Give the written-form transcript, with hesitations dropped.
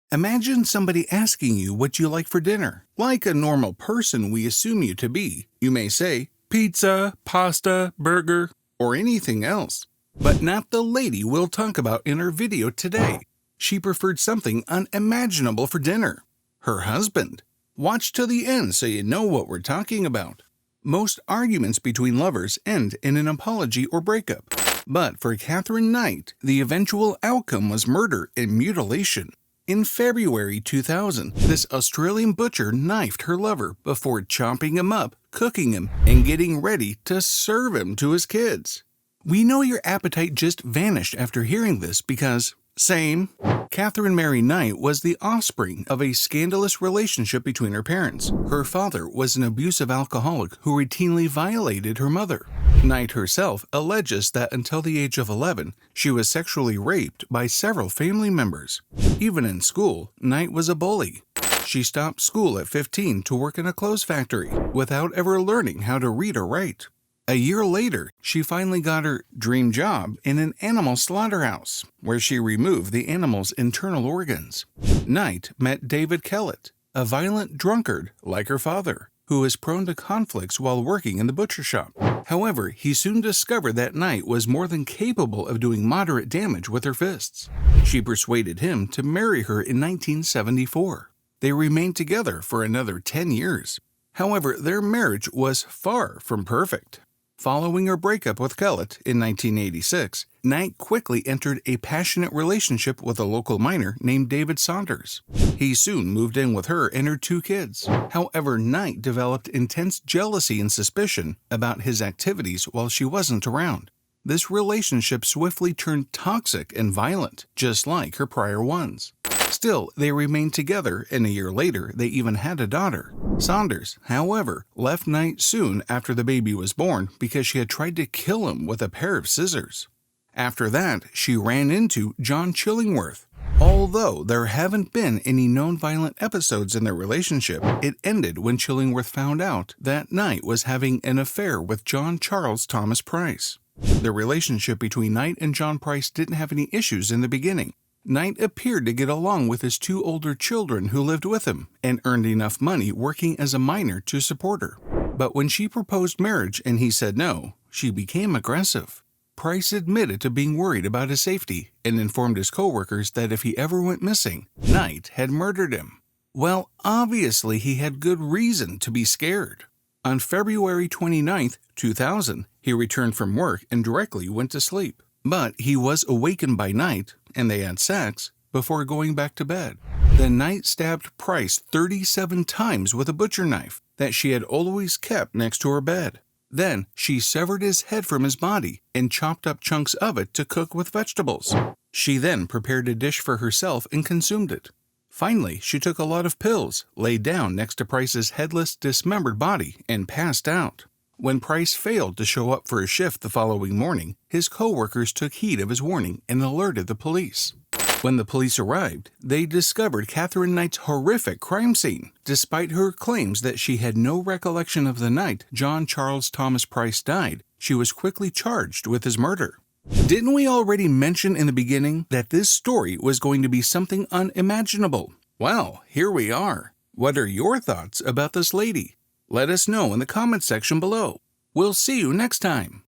Imagine somebody asking you what you like for dinner. Like a normal person we assume you to be, you may say pizza, pasta, burger, or anything else. But not the lady we'll talk about in our video today. She preferred something unimaginable for dinner. Her husband. Watch till the end so you know what we're talking about. Most arguments between lovers end in an apology or breakup. But for Katherine Knight, the eventual outcome was murder and mutilation. In February 2000, this Australian butcher knifed her lover before chopping him up, cooking him, and getting ready to serve him to his kids. We know your appetite just vanished after hearing this because, same. Katherine Mary Knight was the offspring of a scandalous relationship between her parents. Her father was an abusive alcoholic who routinely violated her mother. Knight herself alleges that until the age of 11, she was sexually raped by several family members. Even in school, Knight was a bully. She stopped school at 15 to work in a clothes factory without ever learning how to read or write. A year later, she finally got her dream job in an animal slaughterhouse, where she removed the animal's internal organs. Knight met David Kellett, a violent drunkard like her father, who was prone to conflicts while working in the butcher shop. However, he soon discovered that Knight was more than capable of doing moderate damage with her fists. She persuaded him to marry her in 1974. They remained together for another 10 years. However, their marriage was far from perfect. Following her breakup with Kellett in 1986, Knight quickly entered a passionate relationship with a local miner named David Saunders. He soon moved in with her and her 2 kids. However, Knight developed intense jealousy and suspicion about his activities while she wasn't around. This relationship swiftly turned toxic and violent, just like her prior ones. Still, they remained together, and a year later, they even had a daughter. Saunders, however, left Knight soon after the baby was born because she had tried to kill him with a pair of scissors. After that, she ran into John Chillingworth. Although there haven't been any known violent episodes in their relationship, it ended when Chillingworth found out that Knight was having an affair with John Charles Thomas Price. The relationship between Knight and John Price didn't have any issues in the beginning. Knight appeared to get along with his 2 older children who lived with him and earned enough money working as a miner to support her. But when she proposed marriage and he said no, she became aggressive. Price admitted to being worried about his safety and informed his co-workers that if he ever went missing, Knight had murdered him. Well, obviously he had good reason to be scared. On February 29, 2000, he returned from work and directly went to sleep. But he was awakened by Knight, and they had sex, before going back to bed. Then Knight stabbed Price 37 times with a butcher knife that she had always kept next to her bed. Then she severed his head from his body and chopped up chunks of it to cook with vegetables. She then prepared a dish for herself and consumed it. Finally, she took a lot of pills, laid down next to Price's headless, dismembered body, and passed out. When Price failed to show up for his shift the following morning, his co-workers took heed of his warning and alerted the police. When the police arrived, they discovered Katherine Knight's horrific crime scene. Despite her claims that she had no recollection of the night John Charles Thomas Price died, she was quickly charged with his murder. Didn't we already mention in the beginning that this story was going to be something unimaginable? Well, here we are. What are your thoughts about this lady? Let us know in the comments section below. We'll see you next time.